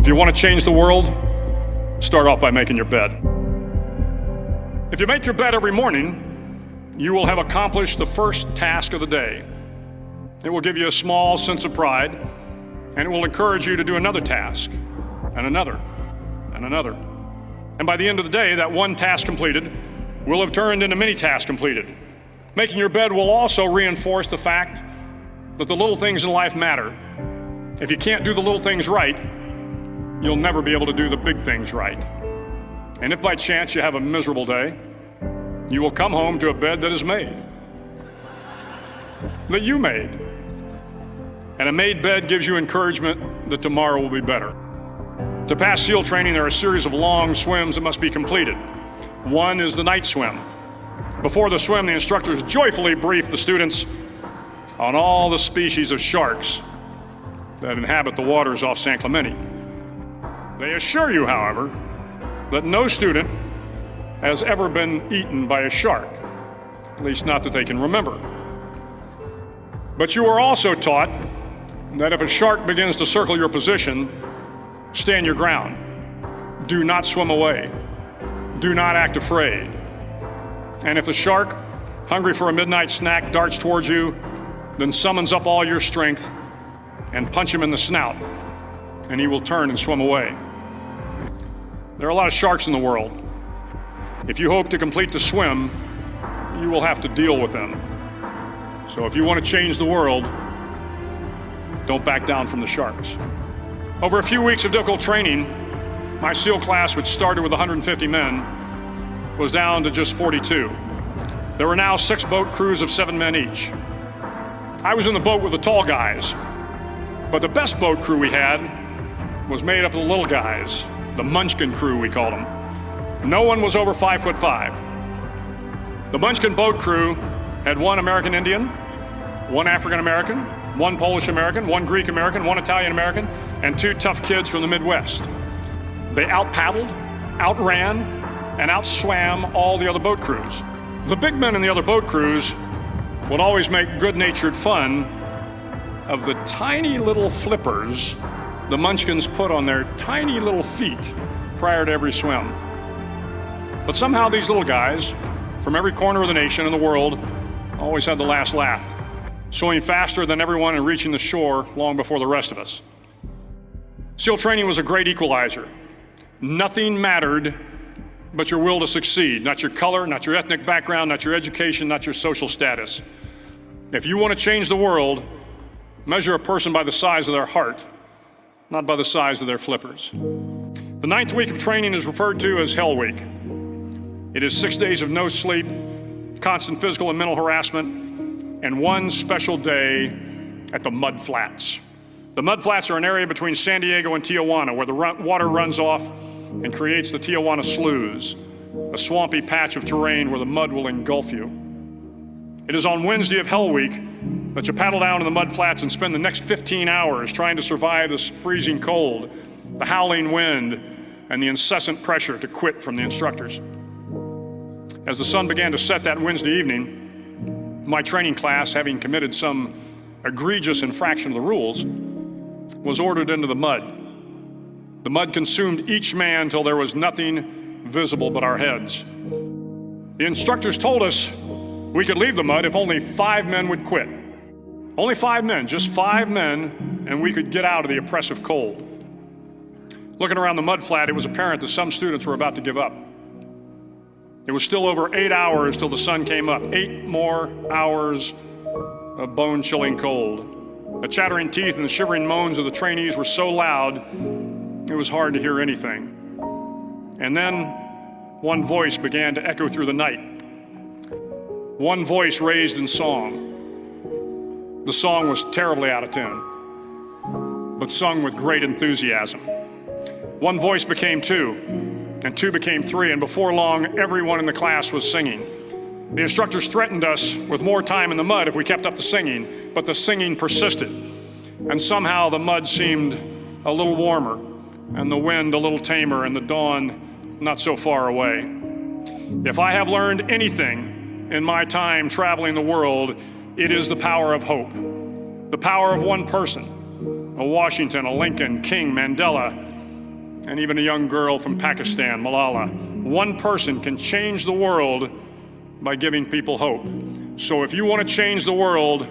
If you want to change the world, start off by making your bed. If you make your bed every morning, you will have accomplished the first task of the day. It will give you a small sense of pride, and it will encourage you to do another task, and another, and another. And by the end of the day, that one task completed will have turned into many tasks completed. Making your bed will also reinforce the fact that the little things in life matter. If you can't do the little things right, you'll never be able to do the big things right. And if by chance you have a miserable day, you will come home to a bed that is made, that you made. And a made bed gives you encouragement that tomorrow will be better. To pass SEAL training, there are a series of long swims that must be completed. One is the night swim. Before the swim, the instructors joyfully brief the students on all the species of sharks that inhabit the waters off San Clemente. They assure you, however, that no student has ever been eaten by a shark, at least not that they can remember. But you are also taught that if a shark begins to circle your position, stand your ground. Do not swim away. Do not act afraid. And if the shark, hungry for a midnight snack, darts towards you, then summons up all your strength and punch him in the snout, and he will turn and swim away. There are a lot of sharks in the world. If you hope to complete the swim, you will have to deal with them. So if you want to change the world, don't back down from the sharks. Over a few weeks of difficult training, my SEAL class, which started with 150 men, was down to just 42. There were now 6 boat crews of 7 men each. I was in the boat with the tall guys, but the best boat crew we had was made up of the little guys, the Munchkin crew, we called them. No one was over 5'5". The Munchkin boat crew had 1 American Indian, 1 African American, 1 Polish American, 1 Greek American, 1 Italian American, and 2 tough kids from the Midwest. They out-paddled, outran, and outswam all the other boat crews. The big men in the other boat crews would always make good-natured fun of the tiny little flippers the Munchkins put on their tiny little feet prior to every swim. But somehow these little guys from every corner of the nation and the world always had the last laugh, swimming faster than everyone and reaching the shore long before the rest of us. SEAL training was a great equalizer. Nothing mattered but your will to succeed, not your color, not your ethnic background, not your education, not your social status. If you want to change the world, measure a person by the size of their heart, not by the size of their flippers. The 9th week of training is referred to as Hell Week. It is 6 days of no sleep, constant physical and mental harassment, and 1 special day at the Mud Flats. The Mud Flats are an area between San Diego and Tijuana where the water runs off and creates the Tijuana Sloughs, a swampy patch of terrain where the mud will engulf you. It is on Wednesday of Hell Week that you paddle down to the Mud Flats and spend the next 15 hours trying to survive this freezing cold, the howling wind, and the incessant pressure to quit from the instructors. As the sun began to set that Wednesday evening, my training class, having committed some egregious infraction of the rules, was ordered into the mud. The mud consumed each man till there was nothing visible but our heads. The instructors told us we could leave the mud if only 5 men would quit. Only 5 men, just 5 men, and we could get out of the oppressive cold. Looking around the mud flat, it was apparent that some students were about to give up. It was still over 8 hours till the sun came up. 8 more hours of bone-chilling cold. The chattering teeth and the shivering moans of the trainees were so loud, it was hard to hear anything. And then one voice began to echo through the night. One voice raised in song. The song was terribly out of tune, but sung with great enthusiasm. One voice became 2, and 2 became 3, and before long, everyone in the class was singing. The instructors threatened us with more time in the mud if we kept up the singing, but the singing persisted. And somehow the mud seemed a little warmer, and the wind a little tamer, and the dawn not so far away. If I have learned anything in my time traveling the world, it is the power of hope. The power of one person, a Washington, a Lincoln, King, Mandela, and even a young girl from Pakistan, Malala. One person can change the world by giving people hope. So if you want to change the world,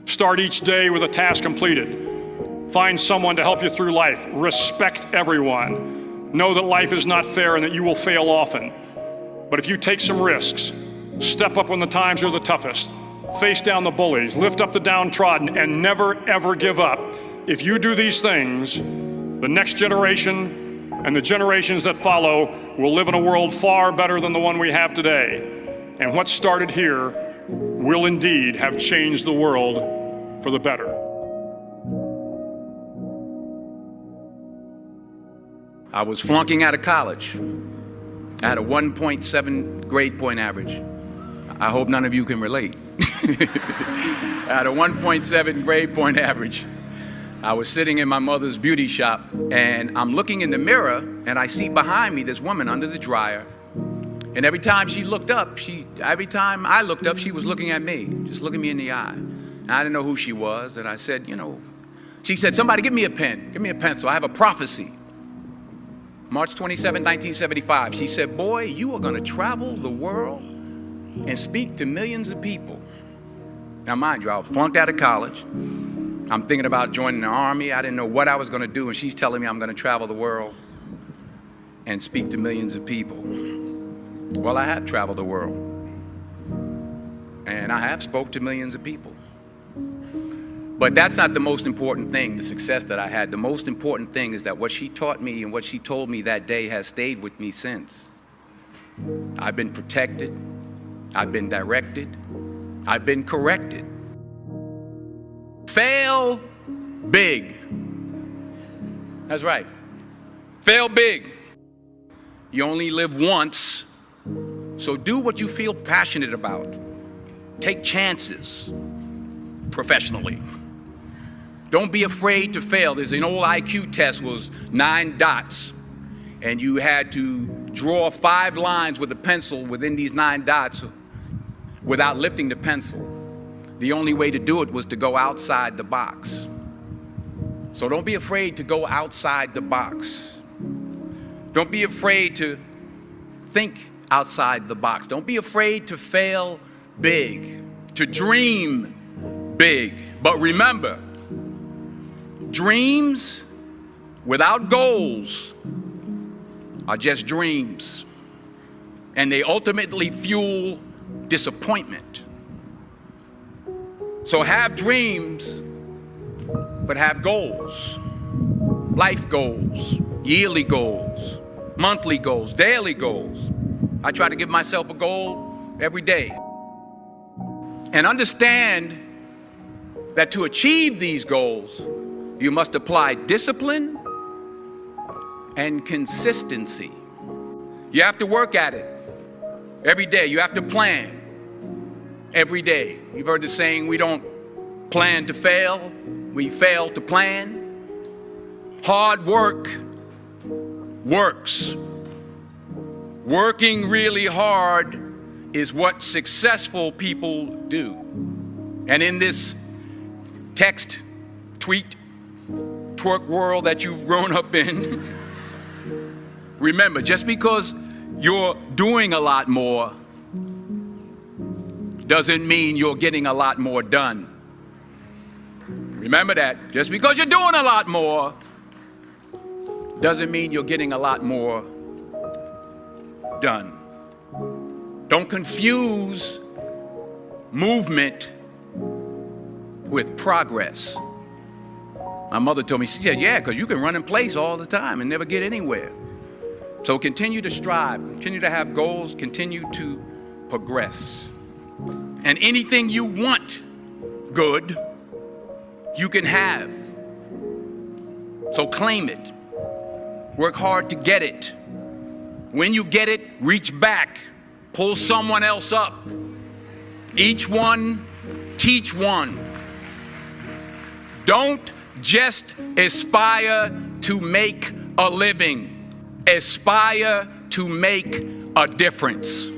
start each day with a task completed. Find someone to help you through life. Respect everyone. Know that life is not fair and that you will fail often. But if you take some risks, step up when the times are the toughest, face down the bullies, lift up the downtrodden, and never, ever give up. If you do these things, the next generation and the generations that follow will live in a world far better than the one we have today. And what started here will indeed have changed the world for the better. I was flunking out of college. I had a 1.7 grade point average. I hope none of you can relate. I had a 1.7 grade point average. I was sitting in my mother's beauty shop, and I'm looking in the mirror, and I see behind me this woman under the dryer. And every time I looked up, she was looking at me, just looking me in the eye. And I didn't know who she was, and I said, she said, somebody give me a pen, give me a pencil, I have a prophecy. March 27, 1975, she said, boy, you are gonna travel the world and speak to millions of people. Now mind you, I was flunked out of college. I'm thinking about joining the Army. I didn't know what I was gonna do, and she's telling me I'm gonna travel the world and speak to millions of people. Well, I have traveled the world, and I have spoke to millions of people. But that's not the most important thing, the success that I had. The most important thing is that what she taught me and what she told me that day has stayed with me since. I've been protected, I've been directed, I've been corrected. Fail big. That's right. Fail big. You only live once, so do what you feel passionate about. Take chances professionally. Don't be afraid to fail. There's an old IQ test, was 9 dots, and you had to draw 5 lines with a pencil within these 9 dots without lifting the pencil. The only way to do it was to go outside the box. So don't be afraid to go outside the box. Don't be afraid to think outside the box. Don't be afraid to fail big, to dream big. But remember, dreams without goals are just dreams, and they ultimately fuel disappointment. So have dreams, but have goals. Life goals, yearly goals, monthly goals, daily goals. I try to give myself a goal every day. And understand that to achieve these goals, you must apply discipline and consistency. You have to work at it every day. You have to plan every day. You've heard the saying, we don't plan to fail, we fail to plan. Hard work works. Working really hard is what successful people do. And in this text, tweet, twerk world that you've grown up in, remember, just because you're doing a lot more doesn't mean you're getting a lot more done. Remember that. Just because you're doing a lot more doesn't mean you're getting a lot more done. Don't confuse movement with progress. My mother told me, she said, yeah, because you can run in place all the time and never get anywhere. So continue to strive, continue to have goals, continue to progress. And anything you want good, you can have. So claim it. Work hard to get it. When you get it, reach back. Pull someone else up. Each one, teach one. Don't just aspire to make a living. Aspire to make a difference.